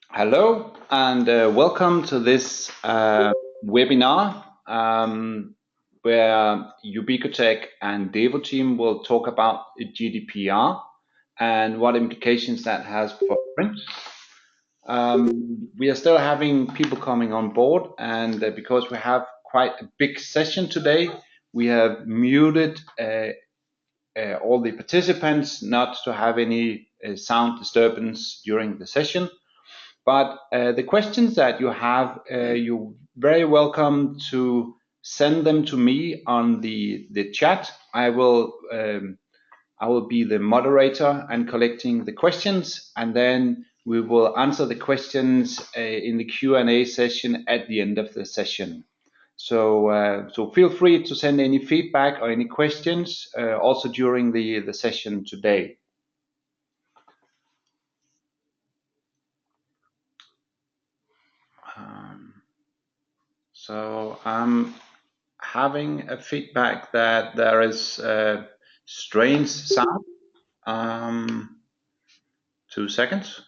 Hello and welcome to this webinar where Ubicotech and Devo team will talk about GDPR and what implications that has for print. We are still having people coming on board, and because we have quite a big session today, we have muted all the participants not to have any sound disturbance during the session. But the questions that you have, you're very welcome to send them to me on the chat. I will be the moderator and collecting the questions, and then we will answer the questions in the Q&A session at the end of the session. So feel free to send any feedback or any questions also during the session today. So I'm having a feedback that there is a strange sound. 2 seconds.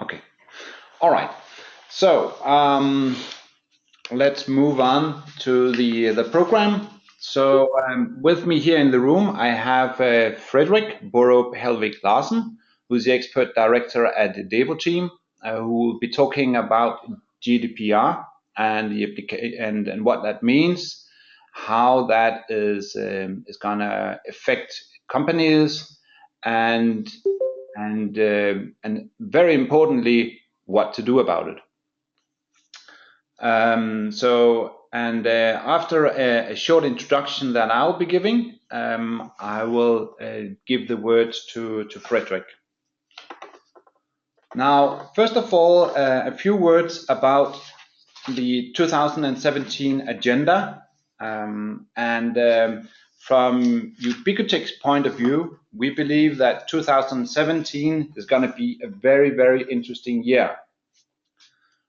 Okay. All right. So let's move on to the program. So with me here in the room, I have Frederik Borup Helvig Larsen, who's the expert director at the Devo team, who will be talking about GDPR and and what that means, how that is going to affect companies, and very importantly, what to do about it. After a short introduction that I'll be giving, I will give the words to Frederik. Now, first of all, a few words about the 2017 agenda. From Ubicotech's point of view, we believe that 2017 is going to be a very, very interesting year.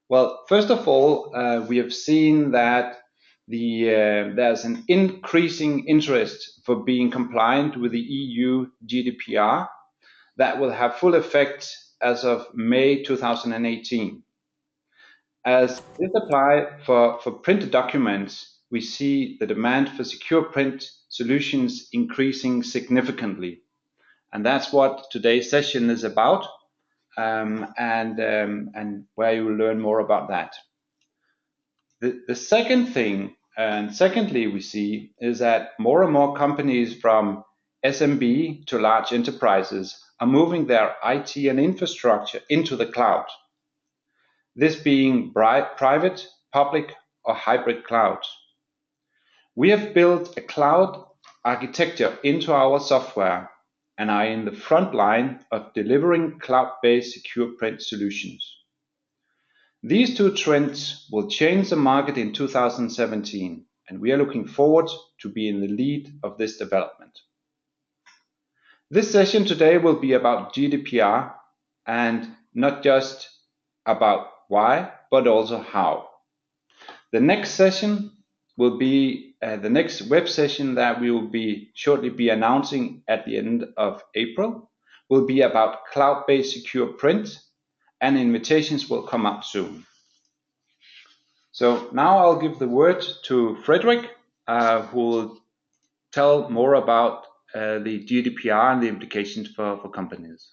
Well, first of all, we have seen that there's an increasing interest for being compliant with the EU GDPR that will have full effect as of May 2018. As this applies for printed documents, we see the demand for secure print solutions increasing significantly. And that's what today's session is about. And where you will learn more about that. The second thing, and secondly, we see is that more and more companies from SMB to large enterprises are moving their IT and infrastructure into the cloud. This being private, public, or hybrid cloud. We have built a cloud architecture into our software and are in the front line of delivering cloud-based secure print solutions. These two trends will change the market in 2017, and we are looking forward to be in the lead of this development. This session today will be about GDPR, and not just about why, but also how. The next session will be the next web session that we will be shortly be announcing at the end of April will be about cloud-based secure print, and invitations will come up soon. So now I'll give the word to Frederik, who will tell more about the GDPR and the implications for companies.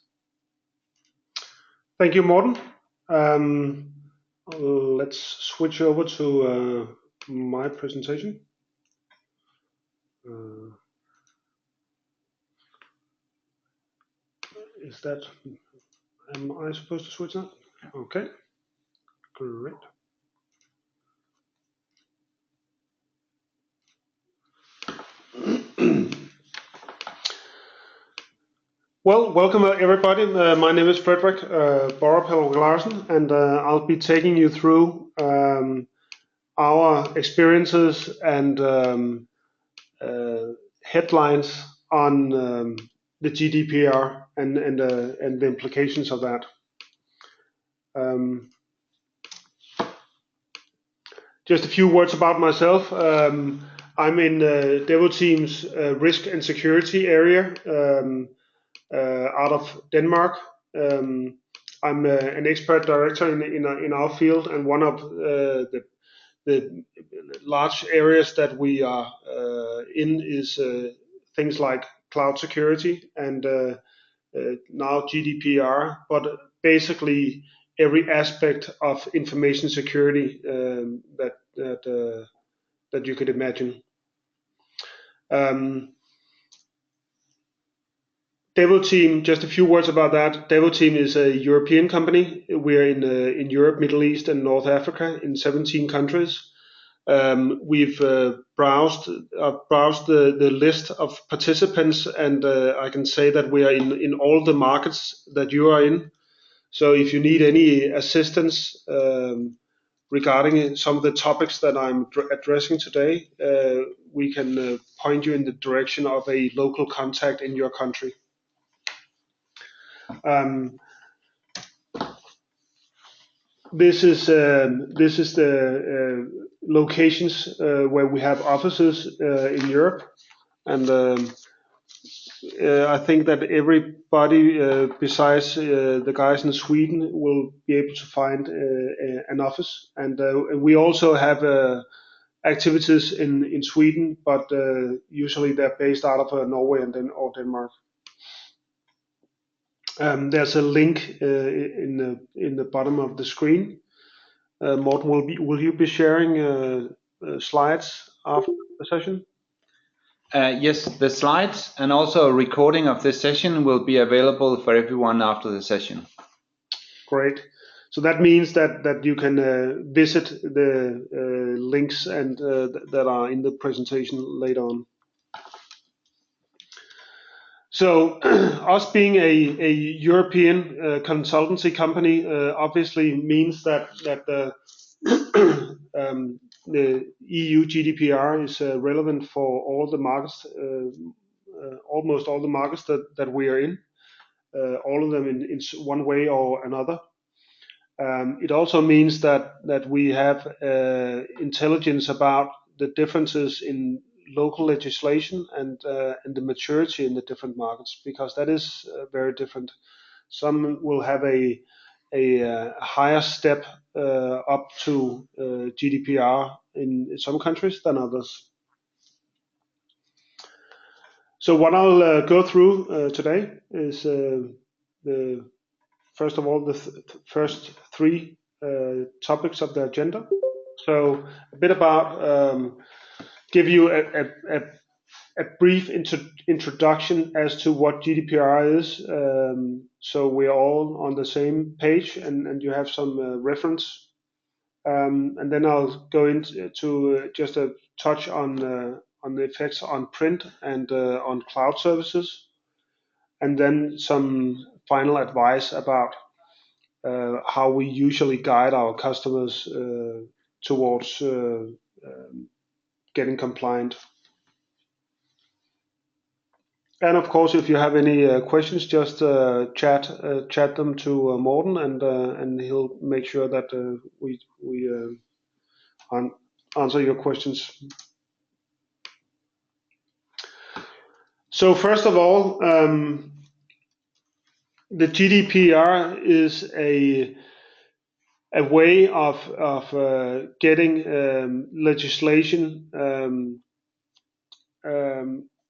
Thank you, Morten. Let's switch over to my presentation. Am I supposed to switch that? Okay, great. Well, welcome everybody. My name is Frederik Borup Helvig Larsen, and I'll be taking you through our experiences and headlines on the GDPR and the implications of that. Just a few words about myself. I'm in Devoteam's risk and security area out of Denmark. I'm an expert director in our field, and one of the large areas that we are in is things like cloud security and now GDPR, but basically every aspect of information security that you could imagine. Devoteam, just a few words about that. Devoteam is a European company. We're in Europe, Middle East, and North Africa in 17 countries. We've browsed the list of participants, and I can say that we are in all the markets that you are in. So if you need any assistance regarding some of the topics that I'm addressing today, we can point you in the direction of a local contact in your country. This is the locations where we have offices in Europe, and I think that everybody besides the guys in Sweden will be able to find an office, and we also have activities in Sweden, but usually they're based out of Norway or Denmark. There's a link in the bottom of the screen. Morten, will you be sharing slides after the session? Yes, the slides and also a recording of this session will be available for everyone after the session. Great. So that means that you can visit the links and that are in the presentation later on. So us being a European consultancy company obviously means that the EU GDPR is relevant for all the markets, almost all the markets that we are in, all of them in one way or another. It also means that we have intelligence about the differences in local legislation and the maturity in the different markets, because that is very different. Some will have a higher step up to GDPR in some countries than others. So what I'll go through today is first of all the first three topics of the agenda. So a bit about give you a brief introduction as to what GDPR is, so we're all on the same page and you have some reference. And then I'll go into just a touch on the effects on print and on cloud services, and then some final advice about how we usually guide our customers towards getting compliant. And of course, if you have any questions, just chat them to Morten, and he'll make sure that we answer your questions. So first of all, the GDPR is a way of getting legislation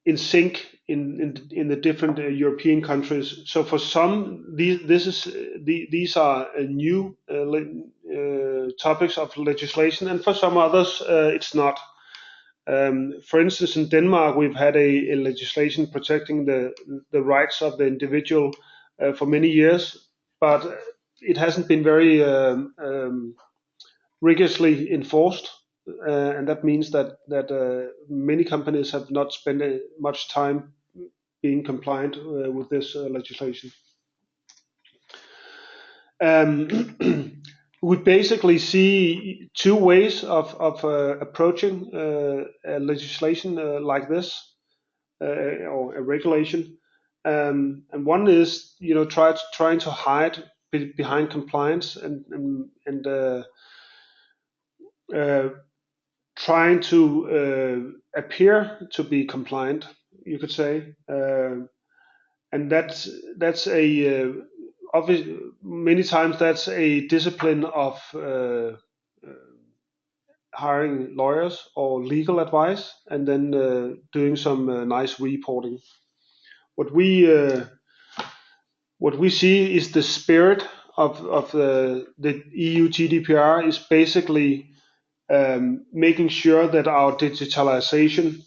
in sync in the different European countries. So for some, these are new topics of legislation, and for some others, it's not. For instance, in Denmark, we've had a legislation protecting the rights of the individual for many years, but it hasn't been very rigorously enforced. And that means that many companies have not spent much time being compliant with this legislation. We basically see two ways of approaching a legislation like this, or a regulation. and one is trying to hide behind compliance and trying to appear to be compliant, you could say, and that's a obvious, many times that's a discipline of hiring lawyers or legal advice and then doing some nice reporting. What we see is the spirit of the EU GDPR is basically making sure that our digitalization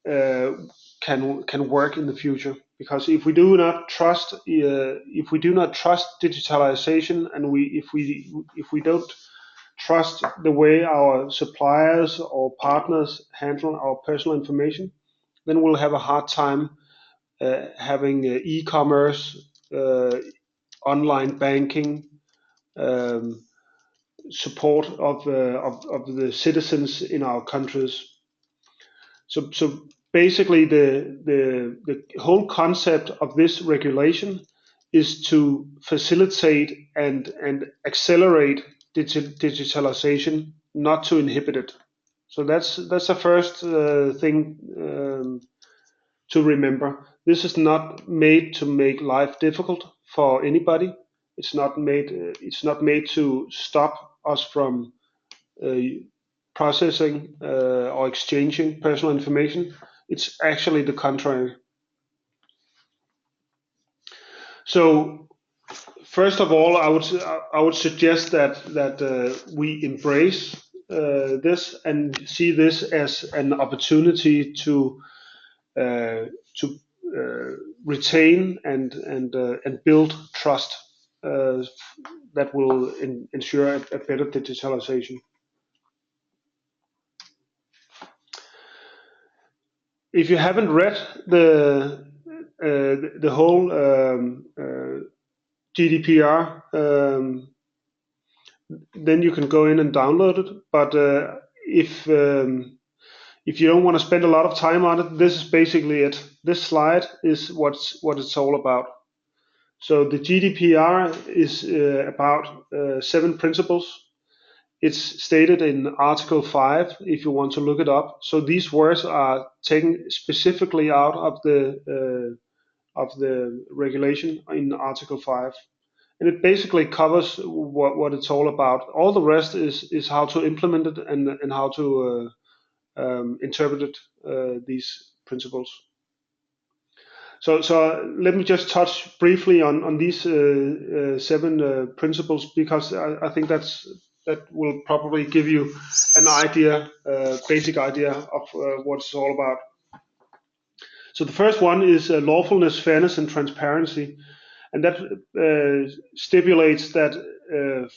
can work in the future. Because if we do not trust digitalization, and if we don't trust the way our suppliers or partners handle our personal information, then we'll have a hard time having e-commerce, online banking, support of the citizens in our countries. So basically, the whole concept of this regulation is to facilitate and accelerate digitalization, not to inhibit it. So that's the first thing to remember. This is not made to make life difficult for anybody. It's not made to stop us from processing or exchanging personal information. It's actually the contrary. So first of all, I would suggest that we embrace this and see this as an opportunity to retain and build trust that will ensure a better digitalization. If you haven't read the whole GDPR, then you can go in and download it. But if you don't want to spend a lot of time on it, this is basically it. This slide is what it's all about. So the GDPR is about 7 principles. It's stated in Article 5 if you want to look it up. So these words are taken specifically out of the regulation in Article 5. And it basically covers what it's all about. All the rest is how to implement it and how to interpret it, these principles. So let me just touch briefly on these 7 principles, because I think that will probably give you an idea, basic idea of what it's all about. So the first one is lawfulness, fairness, and transparency, and that stipulates that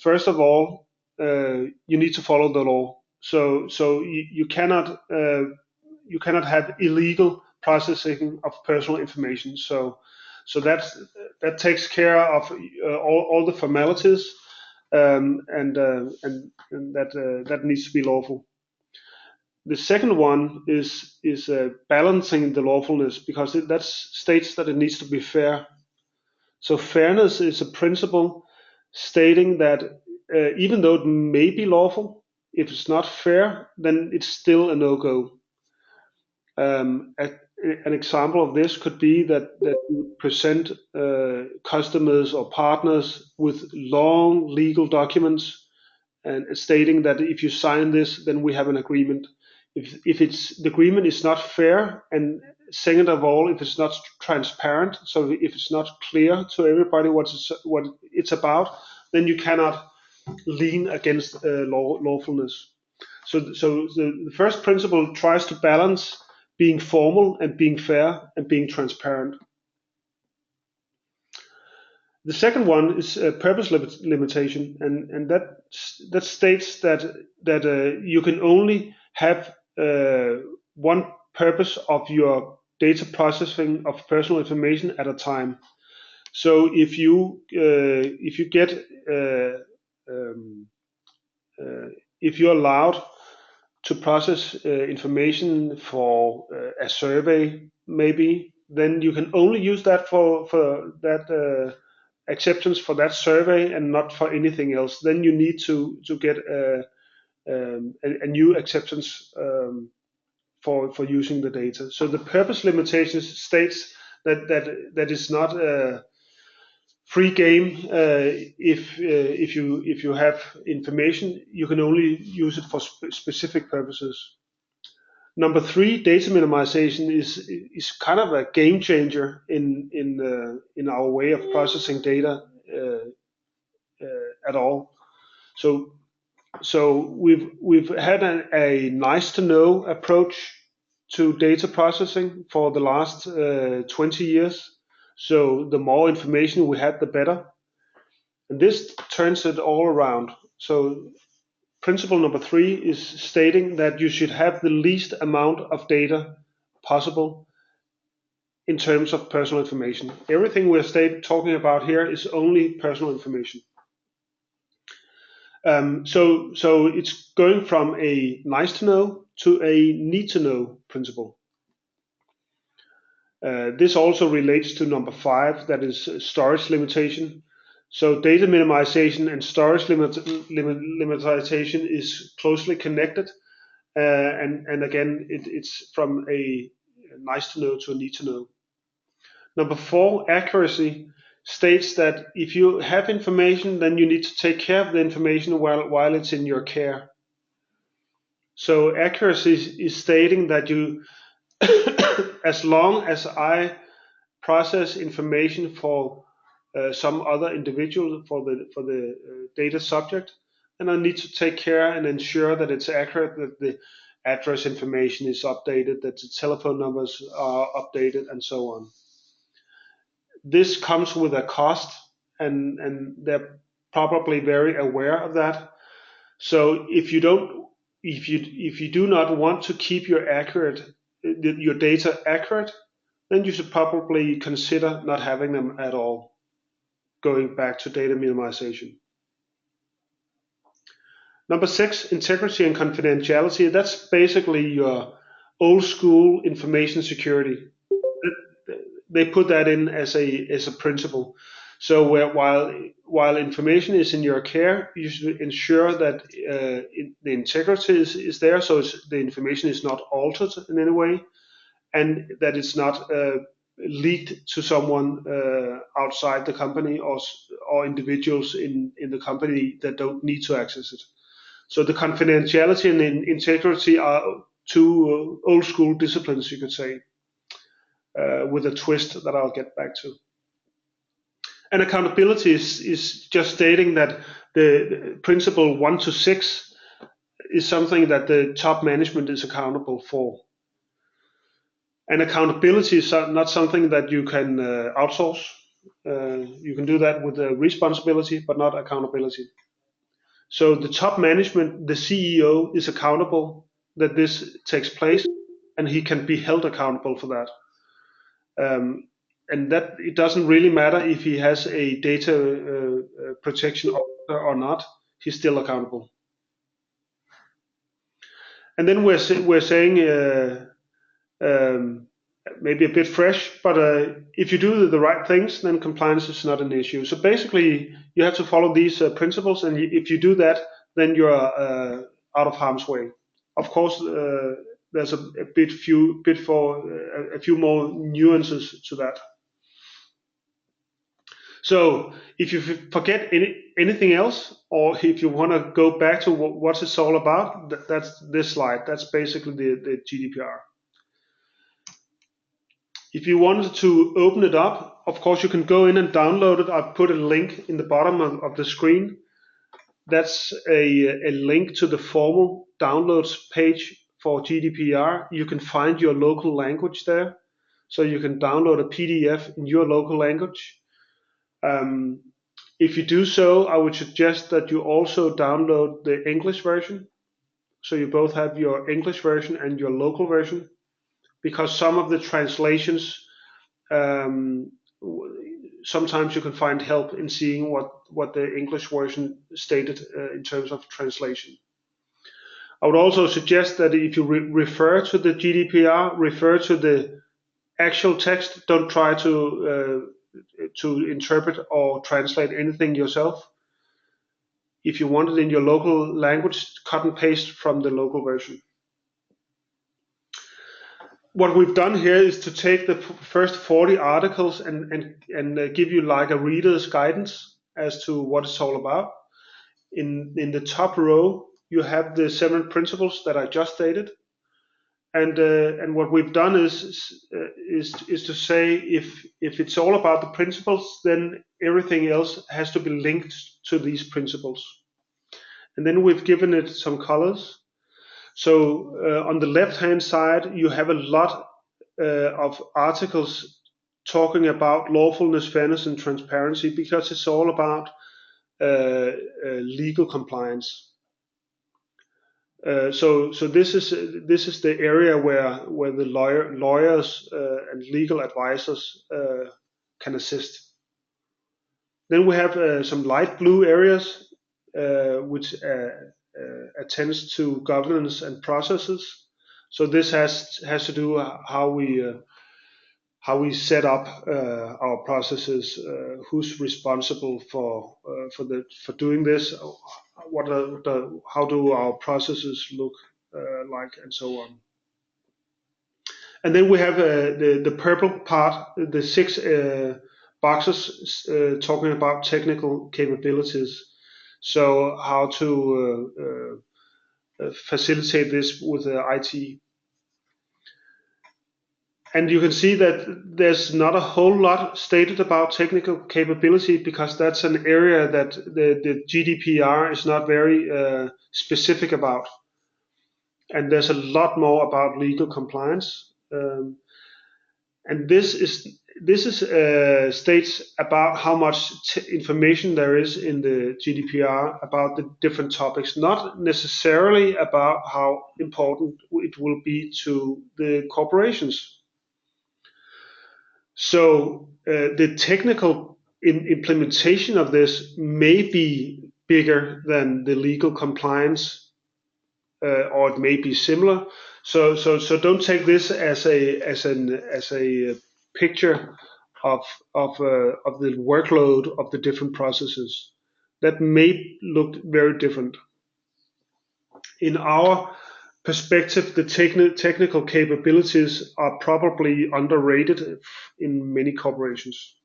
first of all you need to follow the law. So you cannot have illegal processing of personal information. So that takes care of all the formalities, and that needs to be lawful. The second one is balancing the lawfulness, because that states that it needs to be fair. So fairness is a principle stating that even though it may be lawful, if it's not fair, then it's still a no-go. An example of this could be that you present customers or partners with long legal documents and stating that if you sign this, then we have an agreement. If the agreement is not fair, and second of all, if it's not transparent, so if it's not clear to everybody what it's about, then you cannot lean against lawfulness. So the first principle tries to balance being formal and being fair and being transparent. The second one is purpose limitation, and that states that you can only have one purpose of your data processing of personal information at a time. So if you get if you're allowed to process information for a survey, maybe, then you can only use that for that acceptance for that survey and not for anything else. Then you need to get a new acceptance for using the data. So the purpose limitations states that is not a free game. If you have information, you can only use it for specific purposes. Number three, data minimization is kind of a game changer in our way of processing data at all. So we've had a nice to know approach to data processing for the last 20 years. So the more information we had, the better. And this turns it all around. So principle number three is stating that you should have the least amount of data possible in terms of personal information. Everything we're talking about here is only personal information. So it's going from a nice to know to a need to know principle. This also relates to number five, that is storage limitation. So data minimization and storage limitation is closely connected, and again, it's from a nice to know to a need to know. Number four, accuracy, states that if you have information, then you need to take care of the information while it's in your care. So accuracy is stating that you, as long as I process information for some other individual for the data subject, then I need to take care and ensure that it's accurate, that the address information is updated, that the telephone numbers are updated, and so on. This comes with a cost, and they're probably very aware of that. So if you do not want to keep your data accurate, then you should probably consider not having them at all. Going back to data minimization. Number six, integrity and confidentiality. That's basically your old school information security. They put that in as a principle. So while information is in your care, you should ensure that the integrity is there, so the information is not altered in any way, and that it's not leaked to someone outside the company or individuals in the company that don't need to access it. So the confidentiality and the integrity are two old school disciplines, you could say, with a twist that I'll get back to. And accountability is just stating that the principle 1 to 6 is something that the top management is accountable for. And accountability is not something that you can outsource. You can do that with responsibility, but not accountability. So the top management, the CEO, is accountable that this takes place, and he can be held accountable for that. And that it doesn't really matter if he has a data protection officer or not, he's still accountable. And then we're saying maybe a bit fresh, but if you do the right things, then compliance is not an issue. So basically, you have to follow these principles, and if you do that, then you're out of harm's way. Of course, there's a few more nuances to that. So if you forget anything else, or if you want to go back to what it's all about, that's this slide. That's basically the GDPR. If you wanted to open it up, of course you can go in and download it. I've put a link in the bottom of the screen. That's a link to the formal downloads page for GDPR. You can find your local language there. So you can download a PDF in your local language. If you do so, I would suggest that you also download the English version. So you both have your English version and your local version, because some of the translations, sometimes you can find help in seeing what the English version stated in terms of translation. I would also suggest that if you refer to the GDPR, refer to the actual text. Don't try to interpret or translate anything yourself. If you want it in your local language, cut and paste from the local version. What we've done here is to take the first 40 articles and give you like a reader's guidance as to what it's all about. In the top row, you have the 7 principles that I just stated, and what we've done is to say if it's all about the principles, then everything else has to be linked to these principles, and then we've given it some colors. So on the left hand side, you have a lot of articles talking about lawfulness, fairness, and transparency, because it's all about legal compliance. So this is the area where the lawyers and legal advisors can assist. Then we have some light blue areas which attends to governance and processes. So this has to do how we set up our processes, who's responsible for doing this, how do our processes look like, and so on. And then we have the purple part, the 6 boxes talking about technical capabilities. So how to facilitate this with IT. And you can see that there's not a whole lot stated about technical capability, because that's an area that the GDPR is not very specific about. And there's a lot more about legal compliance. And this states about how much information there is in the GDPR about the different topics, not necessarily about how important it will be to the corporations. So the technical implementation of this may be bigger than the legal compliance, or it may be similar. So don't take this as a picture of the workload of the different processes. That may look very different. In our perspective, the technical capabilities are probably underrated in many corporations.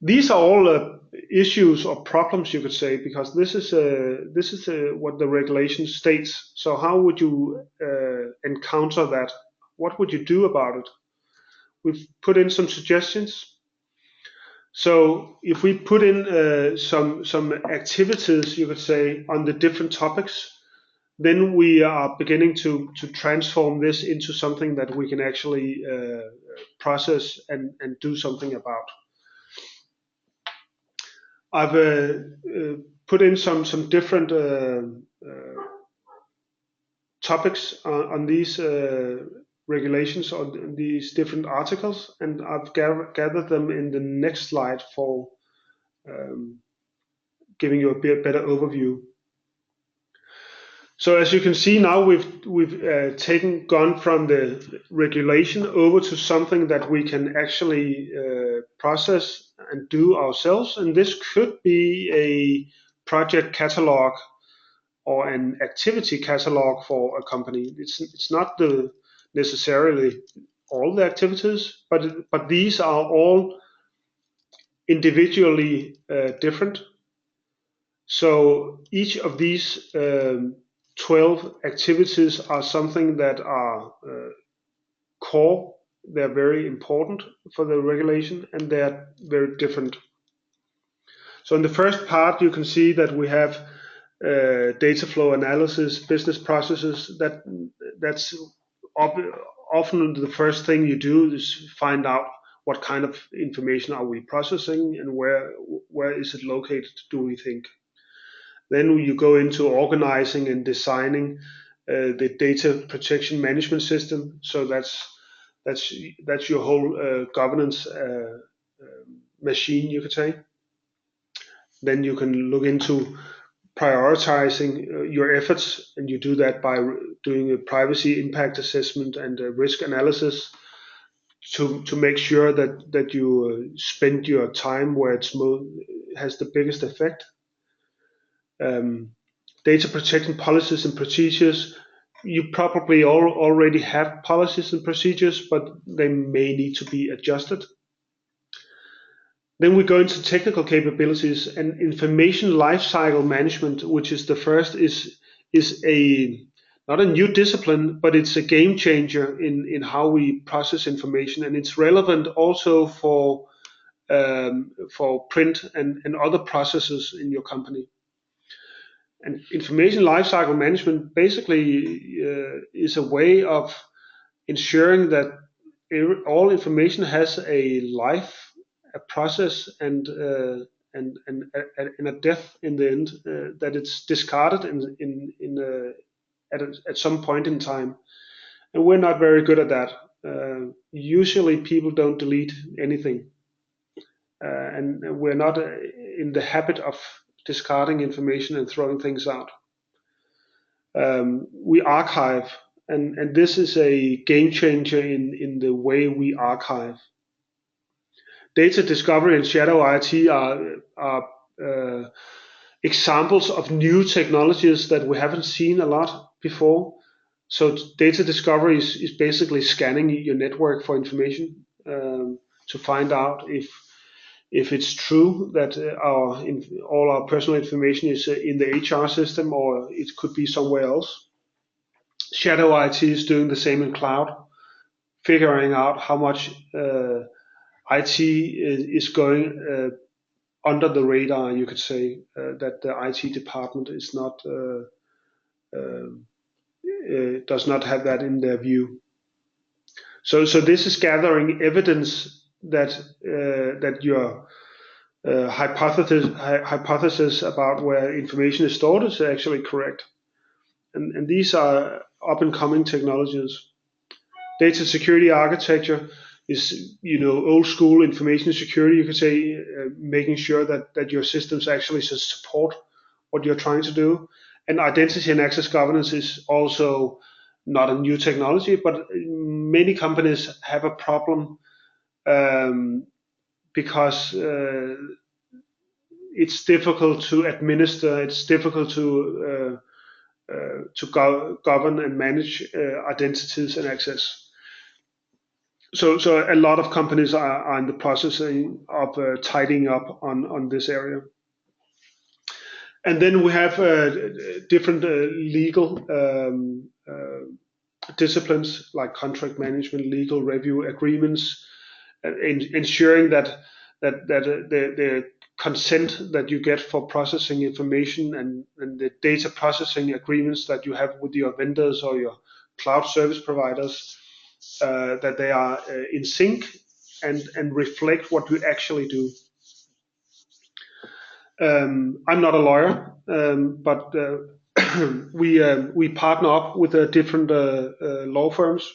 These are all issues or problems, you could say, because this is what the regulation states. So how would you encounter that? What would you do about it? We've put in some suggestions. So if we put in some activities, you could say, on the different topics, then we are beginning to transform this into something that we can actually process and do something about. I've put in some different topics on these regulations, on these different articles, and I've gathered them in the next slide for giving you a bit better overview. So as you can see now, we've gone from the regulation over to something that we can actually process and do ourselves, and this could be a project catalog or an activity catalog for a company. It's not necessarily all the activities, but these are all individually different. So each of these 12 activities are something that are core. They're very important for the regulation, and they're very different. So in the first part, you can see that we have data flow analysis, business processes. That's often the first thing you do is find out what kind of information are we processing and where is it located, do we think. Then you go into organizing and designing the data protection management system. So that's your whole governance machine, you could say. Then you can look into prioritizing your efforts, and you do that by doing a privacy impact assessment and a risk analysis to make sure that you spend your time where has the biggest effect. Data protection policies and procedures. You probably already have policies and procedures, but they may need to be adjusted. Then we go into technical capabilities, and information lifecycle management, which is the first, is a not a new discipline, but it's a game changer in how we process information, and it's relevant also for print and other processes in your company. And information lifecycle management basically is a way of ensuring that all information has a life, a process, and a death in the end, that it's discarded at some point in time. And we're not very good at that. Usually, people don't delete anything, and we're not in the habit of discarding information and throwing things out. We archive, and this is a game changer in the way we archive. Data discovery and shadow IT are examples of new technologies that we haven't seen a lot before. So data discovery is basically scanning your network for information, to find out if it's true that all our personal information is in the HR system, or it could be somewhere else. Shadow IT is doing the same in cloud, figuring out how much IT is going under the radar. You could say that the IT department is not does not have that in their view. So this is gathering evidence that your hypothesis about where information is stored is actually correct. And these are up and coming technologies. Data security architecture is, old school information security, you could say, making sure that your systems actually support what you're trying to do. And identity and access governance is also not a new technology, but many companies have a problem because it's difficult to administer, it's difficult to govern and manage identities and access. So a lot of companies are in the process of tidying up on this area. And then we have different legal disciplines like contract management, legal review agreements, ensuring that the consent that you get for processing information and the data processing agreements that you have with your vendors or your cloud service providers, that they are in sync and reflect what we actually do. I'm not a lawyer, but we partner up with different law firms,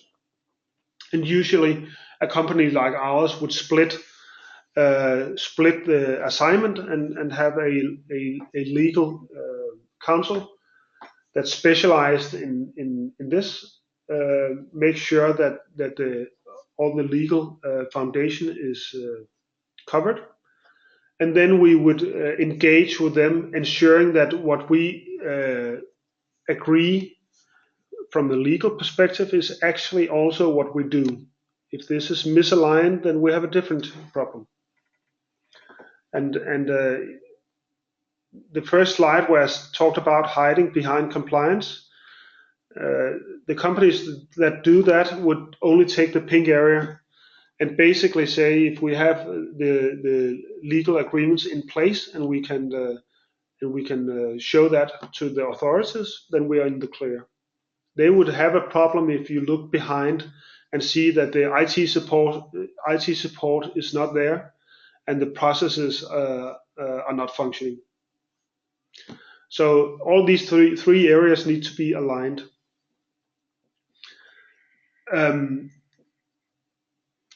and usually a company like ours would split the assignment and have a legal counsel that's specialized in this. Make sure that all the legal foundation is covered, and then we would engage with them, ensuring that what we agree from the legal perspective is actually also what we do. If this is misaligned, then we have a different problem. And the first slide was talked about hiding behind compliance. The companies that do that would only take the pink area and basically say, if we have the legal agreements in place and we can show that to the authorities, then we are in the clear. They would have a problem if you look behind and see that the IT support is not there and the processes are not functioning. So all these three areas need to be aligned.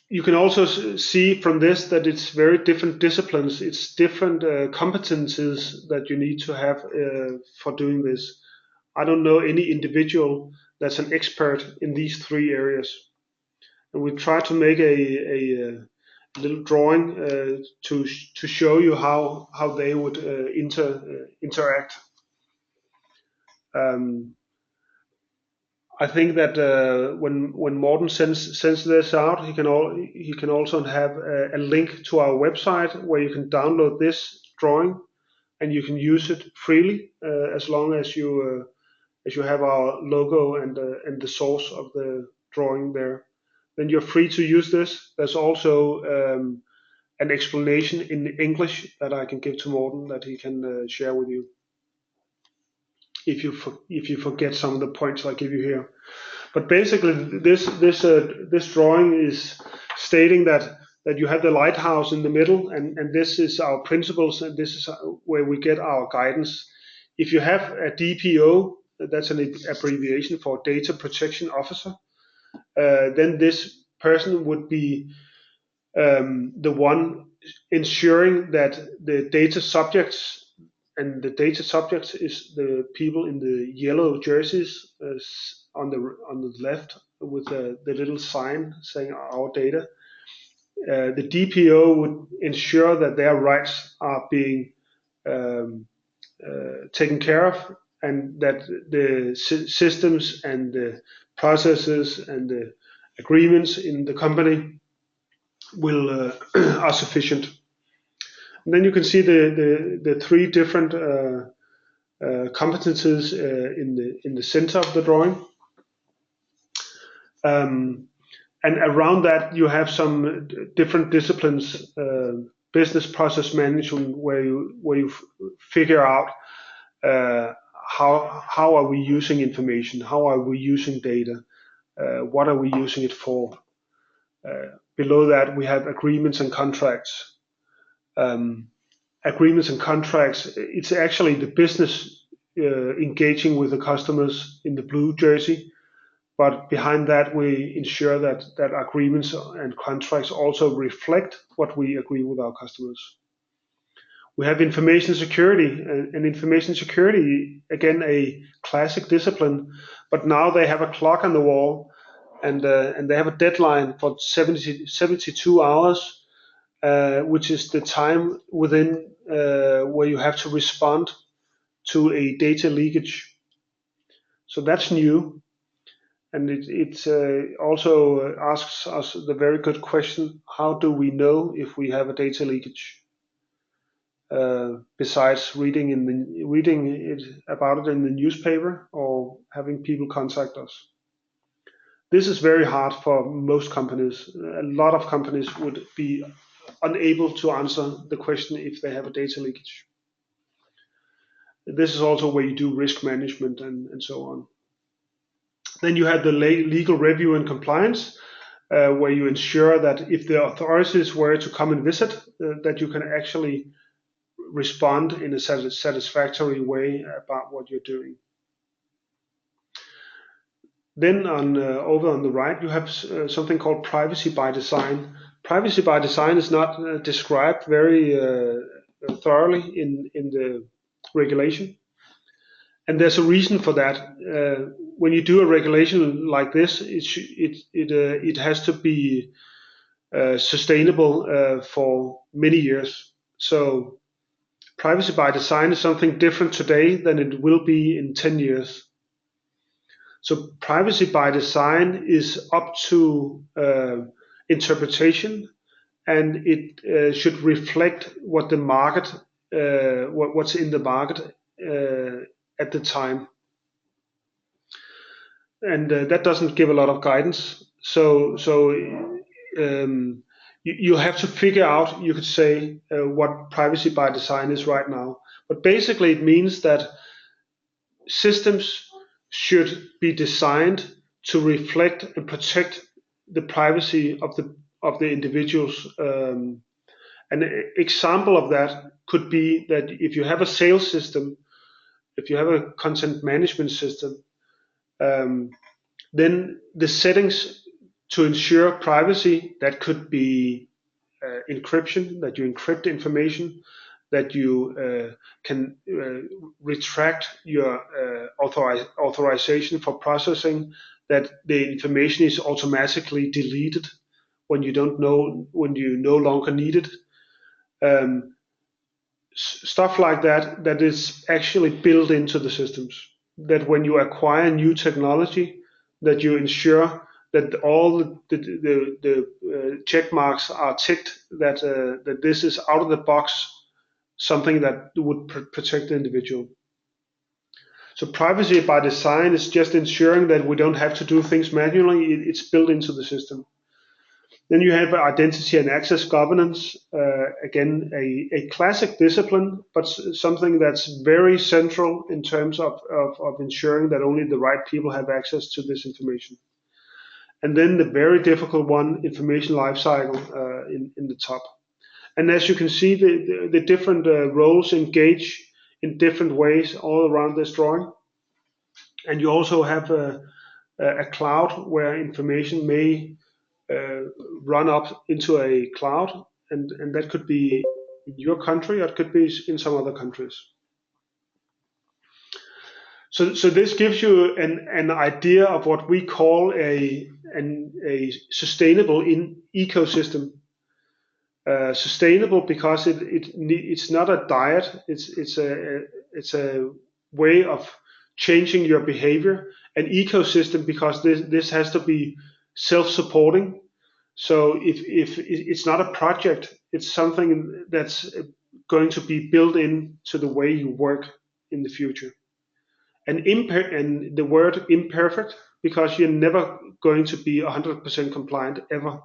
You can also see from this that it's very different disciplines. It's different competencies that you need to have for doing this. I don't know any individual that's an expert in these three areas. and we try to make a little drawing to show you how they would interact. I think that when Morten sends this out, he can also have a link to our website where you can download this drawing, and you can use it freely as long as you have our logo and the source of the drawing there. Then you're free to use this. There's also an explanation in English that I can give to Morten that he can share with you if you forget some of the points I give you here. But basically, this drawing is stating that you have the lighthouse in the middle, and this is our principles, and this is where we get our guidance. If you have a DPO, that's an abbreviation for Data Protection Officer, then this person would be the one ensuring that the data subjects, and the data subjects is the people in the yellow jerseys on the left with the little sign saying our data. The DPO would ensure that their rights are being taken care of, and that the systems and the processes and the agreements in the company will are sufficient. And then you can see the three different competences in the center of the drawing. And around that, you have some different disciplines, business process management, where you figure out how are we using information, how are we using data, what are we using it for. Below that, we have agreements and contracts. Agreements and contracts, it's actually the business engaging with the customers in the blue jersey. But behind that, we ensure that agreements and contracts also reflect what we agree with our customers. We have information security, and information security, again, a classic discipline, but now they have a clock on the wall, and they have a deadline for 72 hours, which is the time within where you have to respond to a data leakage. So that's new. And it also asks us the very good question: how do we know if we have a data leakage? Besides reading about it in the newspaper or having people contact us. This is very hard for most companies. A lot of companies would be unable to answer the question if they have a data leakage. This is also where you do risk management and so on. Then you have the legal review and compliance, where you ensure that if the authorities were to come and visit, that you can actually respond in a satisfactory way about what you're doing. Then over on the right, you have something called privacy by design. Privacy by design is not described very thoroughly in the regulation. And there's a reason for that. When you do a regulation like this, it has to be sustainable for many years. So privacy by design is something different today than it will be in 10 years. So privacy by design is up to interpretation, and it should reflect what the market, what's in the market at the time. And that doesn't give a lot of guidance. So you have to figure out, you could say, what privacy by design is right now. But basically it means that systems should be designed to reflect and protect the privacy of the individuals. An example of that could be that if you have a sales system, if you have a content management system, then the settings to ensure privacy, that could be encryption, that you encrypt information, that you can retract your authorization for processing, that the information is automatically deleted when you no longer need it. Stuff like that is actually built into the systems. That when you acquire new technology, that you ensure that all the check marks are ticked, that this is out of the box, something that would protect the individual. So privacy by design is just ensuring that we don't have to do things manually. It's built into the system. Then you have identity and access governance, again, a classic discipline, but something that's very central in terms of ensuring that only the right people have access to this information. And then the very difficult one, information lifecycle, in the top. And as you can see, the different roles engage in different ways all around this drawing. And you also have a cloud where information may run up into a cloud, and that could be in your country, or it could be in some other countries. So this gives you an idea of what we call a sustainable ecosystem. Sustainable because it's not a diet. It's a way of changing your behavior. An ecosystem because this has to be self-supporting. So if it's not a project, it's something that's going to be built into the way you work in the future. And the word imperfect, because you're never going to be 100% compliant ever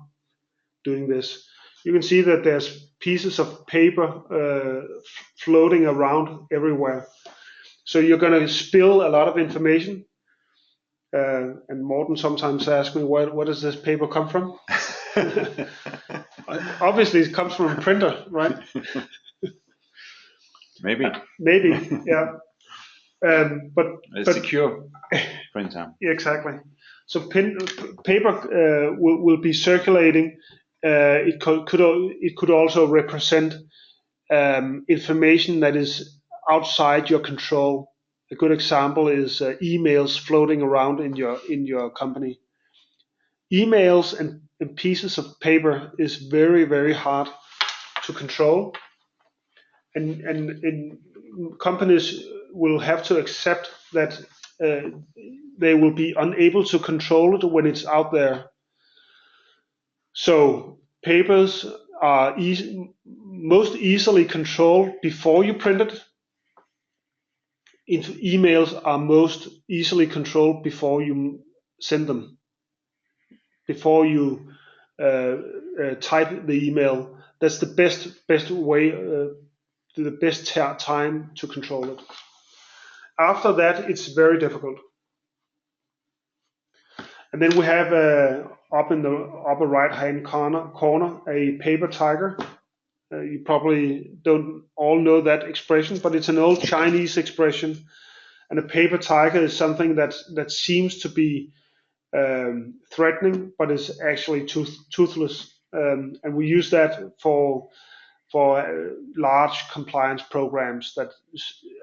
doing this. You can see that there's pieces of paper floating around everywhere. So you're going to spill a lot of information. And Morten sometimes asks me, where does this paper come from? Obviously, it comes from a printer, right? Maybe. Maybe, yeah. But secure printer. Yeah, exactly. So paper will be circulating. It could also represent information that is outside your control. A good example is emails floating around in your company. Emails and pieces of paper is very, very hard to control, and companies will have to accept that they will be unable to control it when it's out there. So papers are most easily controlled before you print it. Emails are most easily controlled before you send them, before you type the email. That's the best way, the best time to control it. After that, it's very difficult. And then we have up in the upper right-hand corner a paper tiger. You probably don't all know that expression, but it's an old Chinese expression. And a paper tiger is something that seems to be threatening, but is actually toothless. And we use that for large compliance programs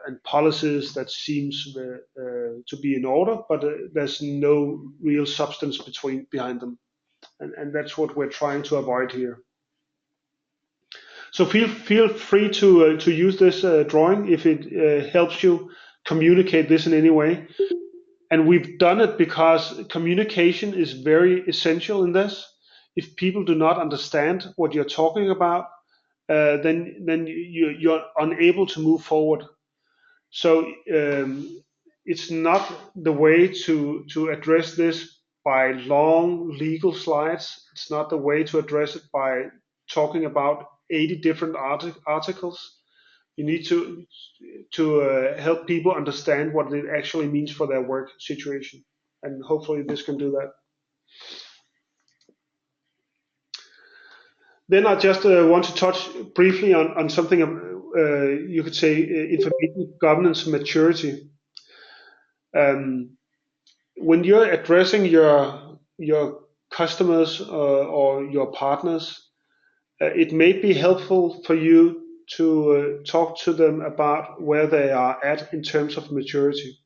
and policies that seems to be in order, but there's no real substance behind them, and that's what we're trying to avoid here. So feel free to use this drawing if it helps you communicate this in any way. And we've done it because communication is very essential in this. If people do not understand what you're talking about, then you're unable to move forward. So it's not the way to address this by long legal slides. It's not the way to address it by talking about 80 different articles. You need to help people understand what it actually means for their work situation, and hopefully this can do that. Then I just want to touch briefly on something you could say information governance maturity. When you're addressing your customers or your partners, it may be helpful for you to talk to them about where they are at in terms of maturity.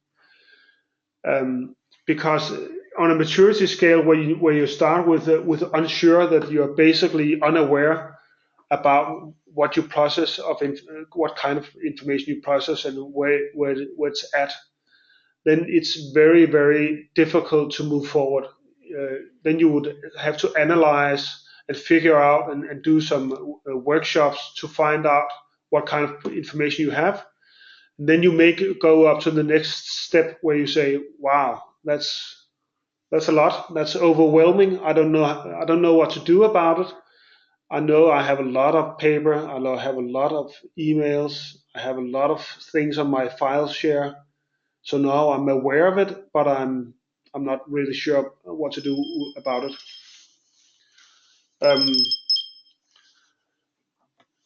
Because on a maturity scale where you start with unsure, that you're basically unaware about what you process what kind of information you process and where it's at, then it's very, very difficult to move forward. Then you would have to analyze and figure out and do some workshops to find out what kind of information you have. And then you go up to the next step where you say, "Wow, that's a lot. That's overwhelming. I don't know what to do about it. I know I have a lot of paper. I have a lot of emails. I have a lot of things on my file share. So now I'm aware of it, but I'm not really sure what to do about it." Um,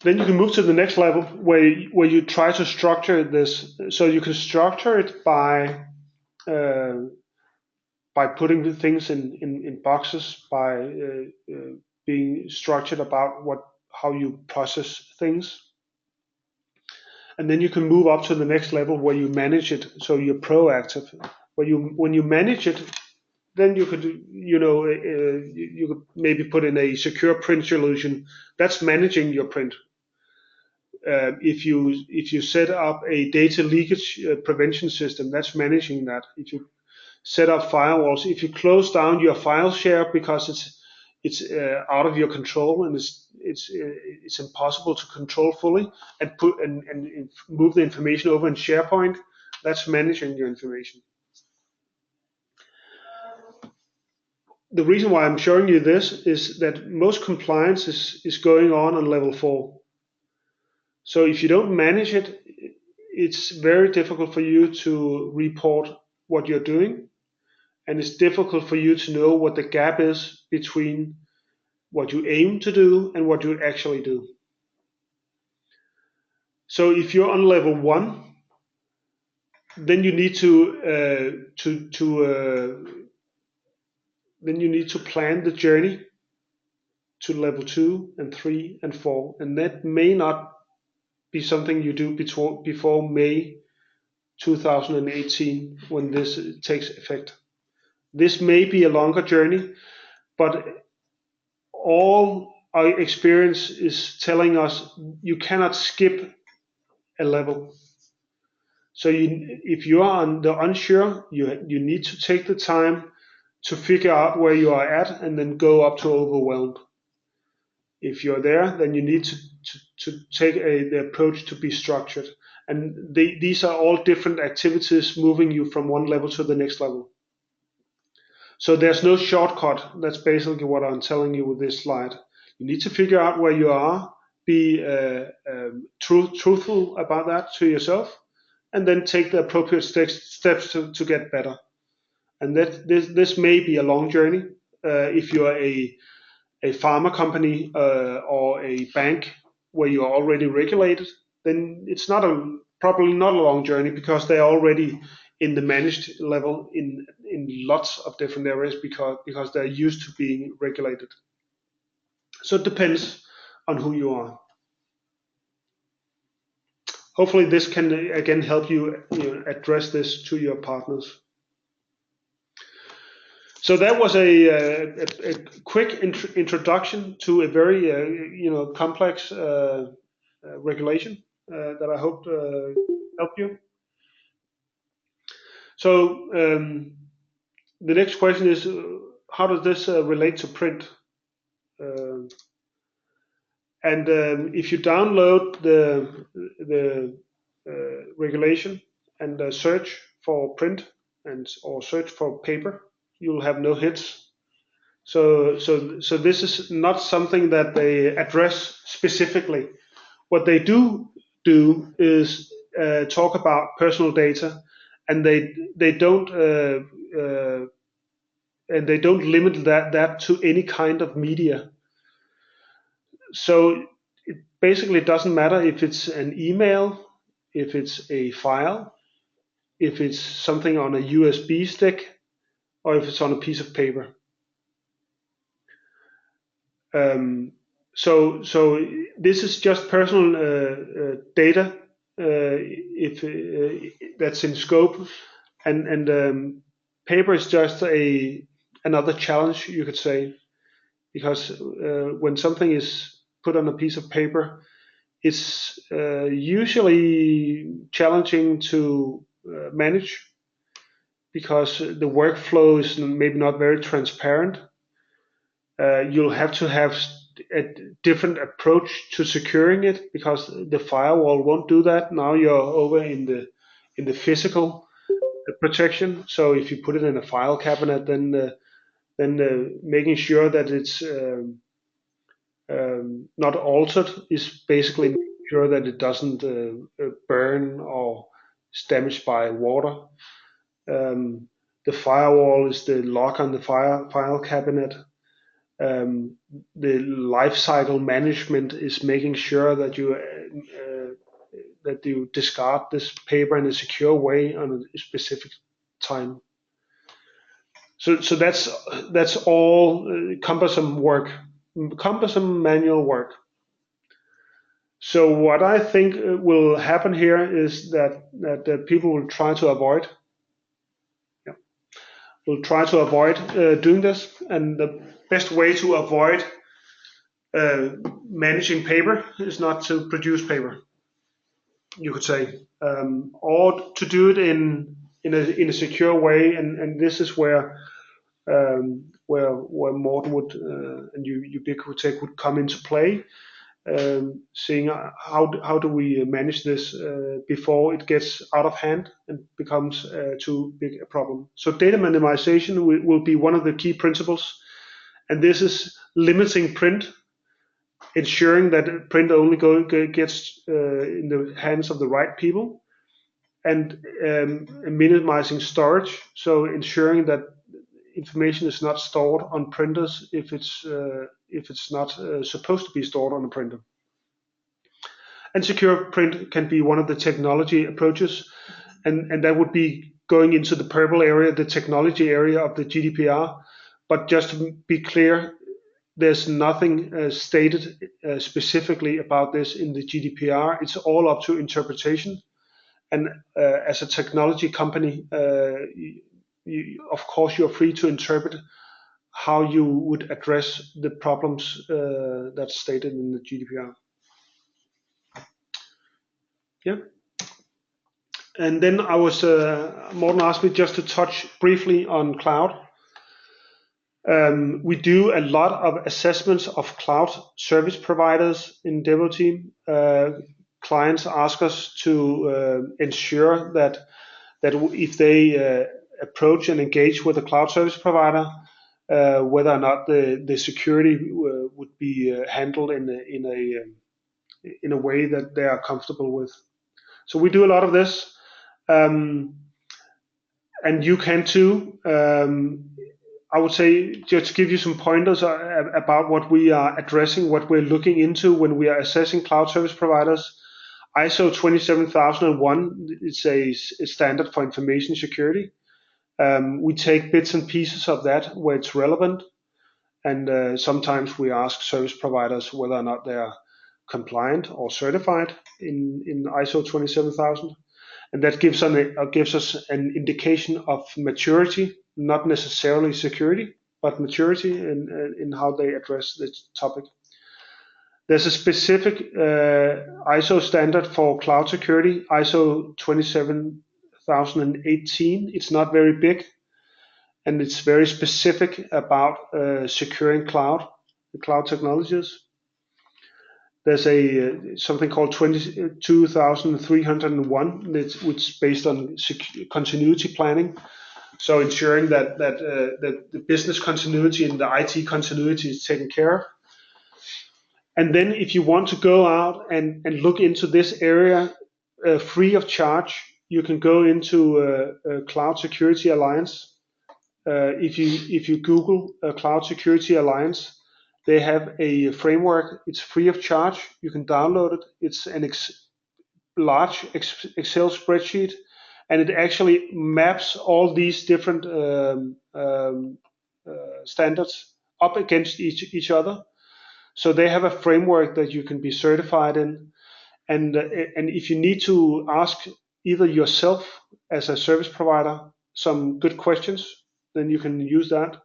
then you can move to the next level where you try to structure this. So you can structure it by putting the things in boxes, by being structured about how you process things. And then you can move up to the next level where you manage it. So you're proactive. When you manage it, then you could you could maybe put in a secure print solution. That's managing your print. If you set up a data leakage prevention system, that's managing that. If you set up firewalls, if you close down your file share because it's out of your control and it's impossible to control fully, and put and move the information over in SharePoint, that's managing your information. The reason why I'm showing you this is that most compliance is going on level 4. So if you don't manage it, it's very difficult for you to report what you're doing, and it's difficult for you to know what the gap is between what you aim to do and what you actually do. So if you're on level 1, then you need to plan the journey to level 2 and 3 and 4, and that may not be something you do before May 2018 when this takes effect. This may be a longer journey, but all our experience is telling us you cannot skip a level. So if you are on the unsure, you need to take the time to figure out where you are at and then go up to overwhelmed. If you're there, then you need to take the approach to be structured. And these are all different activities moving you from one level to the next level. So there's no shortcut. That's basically what I'm telling you with this slide. You need to figure out where you are, be truthful about that to yourself, and then take the appropriate steps to get better. And this may be a long journey. If you are a pharma company or a bank where you are already regulated, then it's probably not a long journey because they are already in the managed level in lots of different areas because they're used to being regulated. So it depends on who you are. Hopefully this can again help you, address this to your partners. So that was a quick introduction to a very complex regulation that I hope helped you. So the next question is, how does this relate to print? And if you download the regulation and search for print or search for paper, you'll have no hits. So this is not something that they address specifically. What they do is talk about personal data, and they don't limit that to any kind of media. So it basically doesn't matter if it's an email, if it's a file, if it's something on a USB stick, or if it's on a piece of paper. so this is just personal data if that's in scope, and paper is just another challenge, you could say, because when something is put on a piece of paper, it's usually challenging to manage because the workflow is maybe not very transparent. You'll have to have a different approach to securing it because the firewall won't do that. Now you're over in the physical protection. So if you put it in a file cabinet, then making sure that it's not altered is basically making sure that it doesn't burn or is damaged by water. The firewall is the lock on the file cabinet. The life cycle management is making sure that you discard this paper in a secure way on a specific time. So that's all cumbersome work, cumbersome manual work. So what I think will happen here is that people will try to avoid, yeah, will try to avoid doing this, and the best way to avoid uh, managing paper is not to produce paper, you could say, or to do it in a secure way, and this is where Morten would and Ubiquitech would come into play, seeing how do we manage this before it gets out of hand and becomes too big a problem. So data minimization will be one of the key principles, and this is limiting print, ensuring that print only gets in the hands of the right people, and minimizing storage, so ensuring that information is not stored on printers if it's not supposed to be stored on a printer. And secure print can be one of the technology approaches, and that would be going into the purple area, the technology area of the GDPR. But just to be clear, there's nothing stated specifically about this in the GDPR. It's all up to interpretation. And as a technology company, of course, you're free to interpret how you would address the problems that's stated in the GDPR. Yeah. And then Morten asked me just to touch briefly on cloud. We do a lot of assessments of cloud service providers in Devoteam. Clients ask us to ensure that if they approach and engage with a cloud service provider, whether or not the security would be handled in a way that they are comfortable with. So we do a lot of this, and you can too. I would say just to give you some pointers about what we are addressing, what we're looking into when we are assessing cloud service providers. ISO 27001 is a standard for information security. We take bits and pieces of that where it's relevant, and sometimes we ask service providers whether or not they are compliant or certified in ISO 27000, and that gives us an indication of maturity, not necessarily security, but maturity in how they address this topic. There's a specific ISO standard for cloud security, ISO 27018. It's not very big, and it's very specific about securing the cloud technologies. There's something called 22301, which is based on continuity planning. So ensuring that the business continuity and the IT continuity is taken care of. And then if you want to go out and look into this area free of charge, you can go into Cloud Security Alliance. If you Google Cloud Security Alliance, they have a framework. It's free of charge. You can download it. It's an large Excel spreadsheet, and it actually maps all these different standards up against each other. So they have a framework that you can be certified in, and if you need to ask either yourself as a service provider some good questions, then you can use that.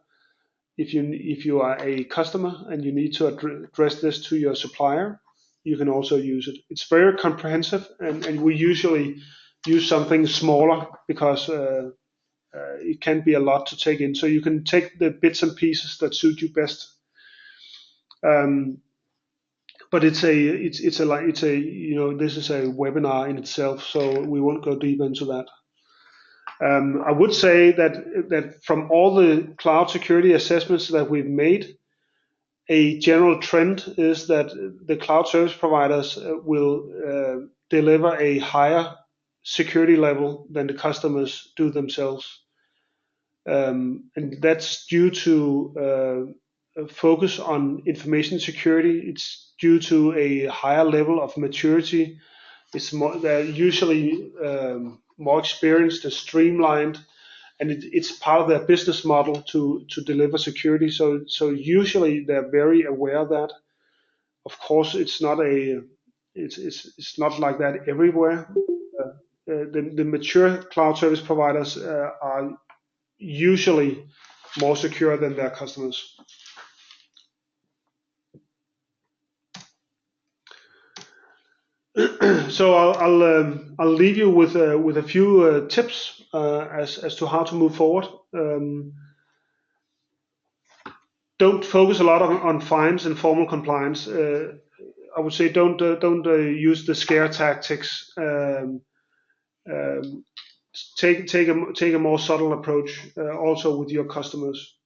If you are a customer and you need to address this to your supplier, you can also use it. It's very comprehensive, and we usually use something smaller because it can be a lot to take in. So you can take the bits and pieces that suit you best. Um, but this is a webinar in itself, so we won't go deep into that. I would say that from all the cloud security assessments that we've made, a general trend is that the cloud service providers will deliver a higher security level than the customers do themselves. And that's due to a focus on information security. It's due to a higher level of maturity. They're usually more experienced and streamlined, and it's part of their business model to deliver security. So usually they're very aware of that. Of course, it's not like that everywhere. The mature cloud service providers are usually more secure than their customers. So I'll leave you with a few tips as to how to move forward. Don't focus a lot on fines and formal compliance. I would say don't use the scare tactics. Take a more subtle approach also with your customers.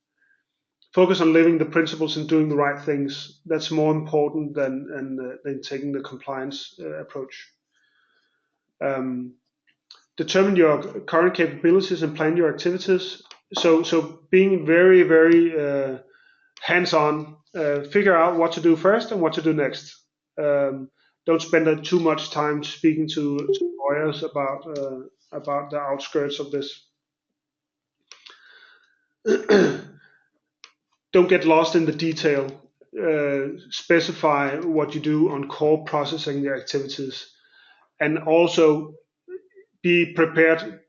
Focus on living the principles and doing the right things. That's more important than taking the compliance approach. Determine your current capabilities and plan your activities. So being very hands-on. Figure out what to do first and what to do next. Don't spend too much time speaking to lawyers about the outskirts of this. Don't get lost in the detail. Specify what you do on core processing activities, and also be prepared.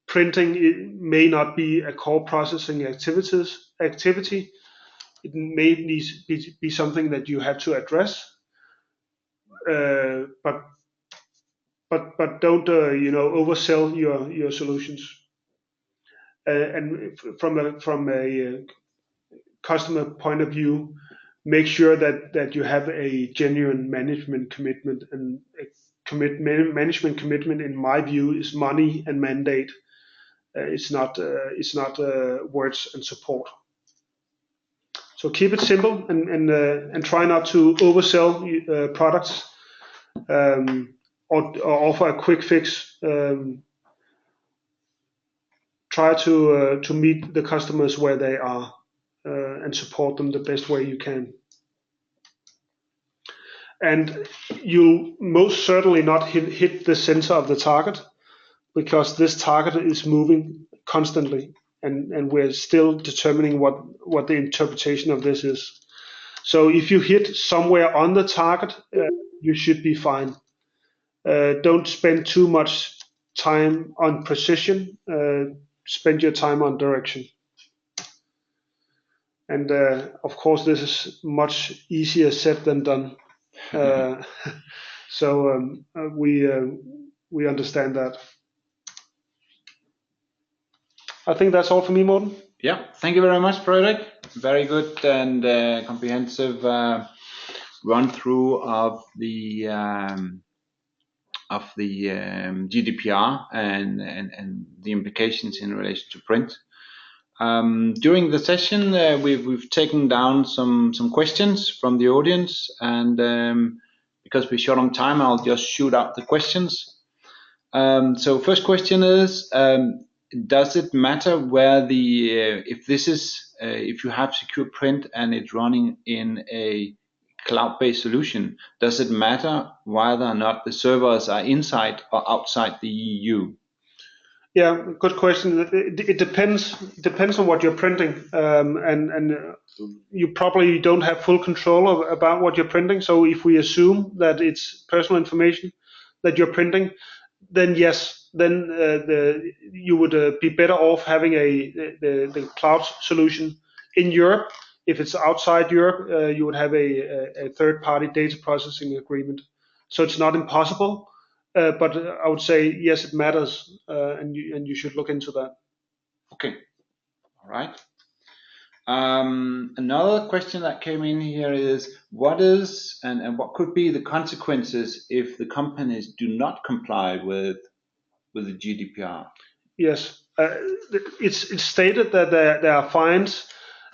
Printing may not be a core processing activity. It may be something that you have to address, but don't oversell your solutions. And from a customer point of view, make sure that you have a genuine management commitment. And management commitment, in my view, is money and mandate. It's not words and support. So keep it simple and try not to oversell products or offer a quick fix. Try to meet the customers where they are and support them the best way you can. And you'll most certainly not hit the center of the target, because this target is moving constantly, and we're still determining what the interpretation of this is. So if you hit somewhere on the target, you should be fine. Don't spend too much time on precision. Spend your time on direction. And of course, this is much easier said than done. So we understand that. I think that's all for me, Morten. Yeah, thank you very much, Fredrik. Very good and comprehensive run through of the GDPR and the implications in relation to print. During the session, we've taken down some questions from the audience, and because we're short on time, I'll just shoot out the questions. So first question is, does it matter where if you have secure print and it's running in a cloud-based solution, does it matter whether or not the servers are inside or outside the EU? Yeah, good question. It depends on what you're printing, and you probably don't have full control about what you're printing. So if we assume that it's personal information that you're printing, then yes, then you would be better off having the cloud solution in Europe. If it's outside Europe, you would have a third-party data processing agreement. So it's not impossible, but I would say yes, it matters, and you should look into that. Okay, all right. Another question that came in here is what is and what could be the consequences if the companies do not comply with the GDPR? Yes, it's stated that there are fines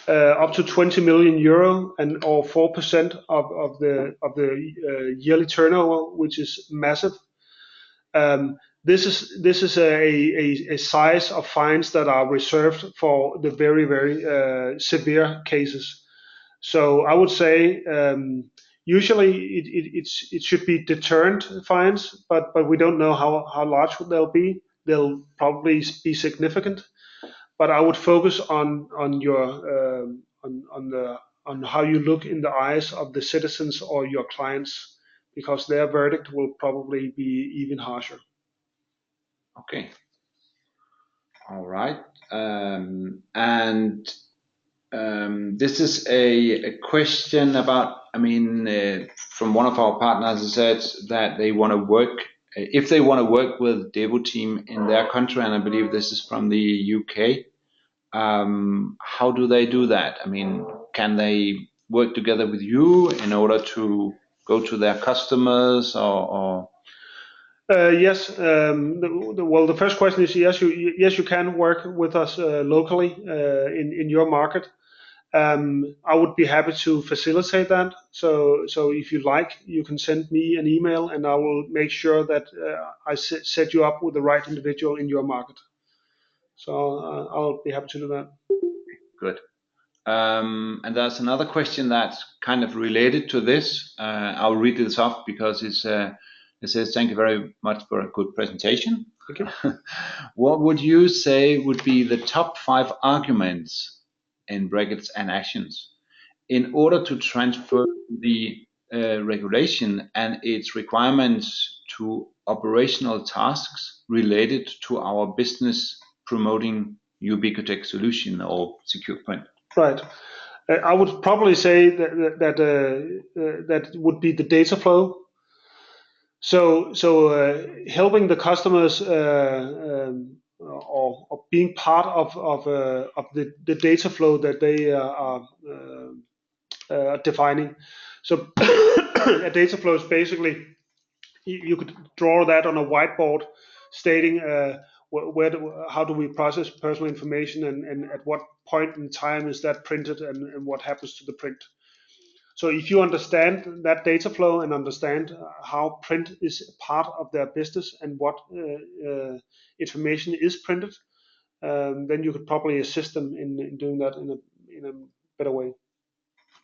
up to 20 million euro and or 4% of the yearly turnover, which is massive. This is a size of fines that are reserved for the very severe cases. So I would say usually it should be deterrent fines, but we don't know how large they'll be. They'll probably be significant, but I would focus on your on how you look in the eyes of the citizens or your clients, because their verdict will probably be even harsher. Okay, all right. And this is a question about, I mean, from one of our partners who said that they want to work, if they want to work with Devo team in their country, and I believe this is from the UK, how do they do that? I mean, can they work together with you in order to go to their customers or Yes. Well, the first question is yes. You can work with us locally in your market. I would be happy to facilitate that. So if you like, you can send me an email, and I will make sure that I set you up with the right individual in your market. So I'll be happy to do that. good? And there's another question that's kind of related to this. I'll read this off because it says, thank you very much for a good presentation. Thank you. What would you say would be the top 5 arguments in brackets and actions in order to transfer the regulation and its requirements to operational tasks related to our business promoting Ubiquitech solution or secure print? Right. I would probably say that would be the data flow. So helping the customers or being part of the data flow that they are defining. So a data flow is basically you could draw that on a whiteboard, stating how do we process personal information, and at what point in time is that printed, and what happens to the print. So if you understand that data flow and understand how print is part of their business and what information is printed, then you could probably assist them in doing that in a better way.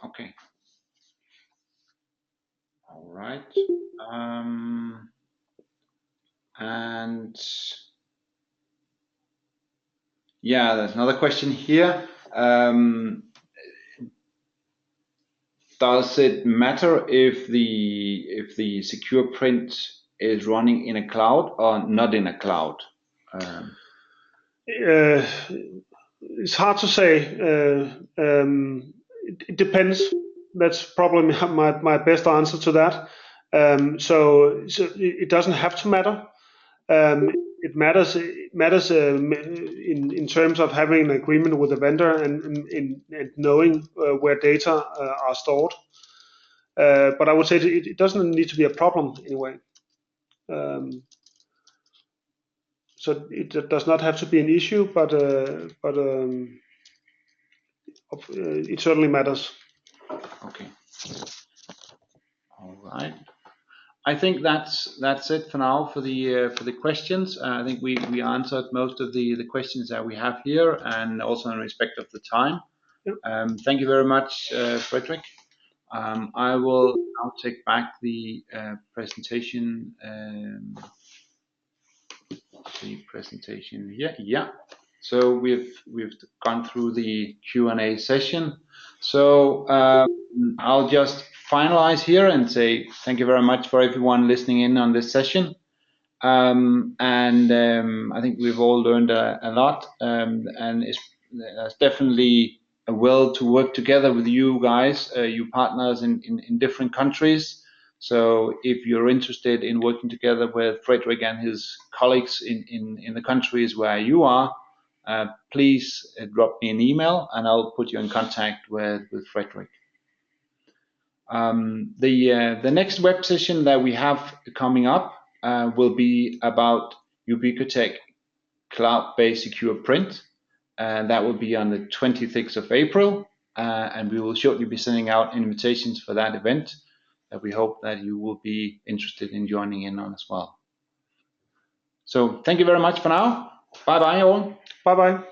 Okay. All right. And yeah, there's another question here. Does it matter if the secure print is running in a cloud or not in a cloud? It's hard to say. It depends. That's probably my best answer to that. So it doesn't have to matter. It matters in terms of having an agreement with the vendor and knowing where data are stored. But I would say it doesn't need to be a problem anyway. So it does not have to be an issue, but it certainly matters. Okay. All right. I think that's it for now for the questions. I think we answered most of the questions that we have here, and also in respect of the time. Yep. Thank you very much, Frederick. I will now take back the presentation the presentation here. Yeah. So we've gone through the Q&A session. So I'll just finalize here and say thank you very much for everyone listening in on this session. I think we've all learned a lot, and it's definitely a will to work together with you guys, you partners in different countries. So if you're interested in working together with Frederick and his colleagues in the countries where you are, please drop me an email and I'll put you in contact with Frederick. The next web session that we have coming up will be about Ubiquitech cloud-based secure print, and that will be on the 26th of April, and we will shortly be sending out invitations for that event that we hope that you will be interested in joining in on as well. So thank you very much for now. Bye bye all. Bye bye.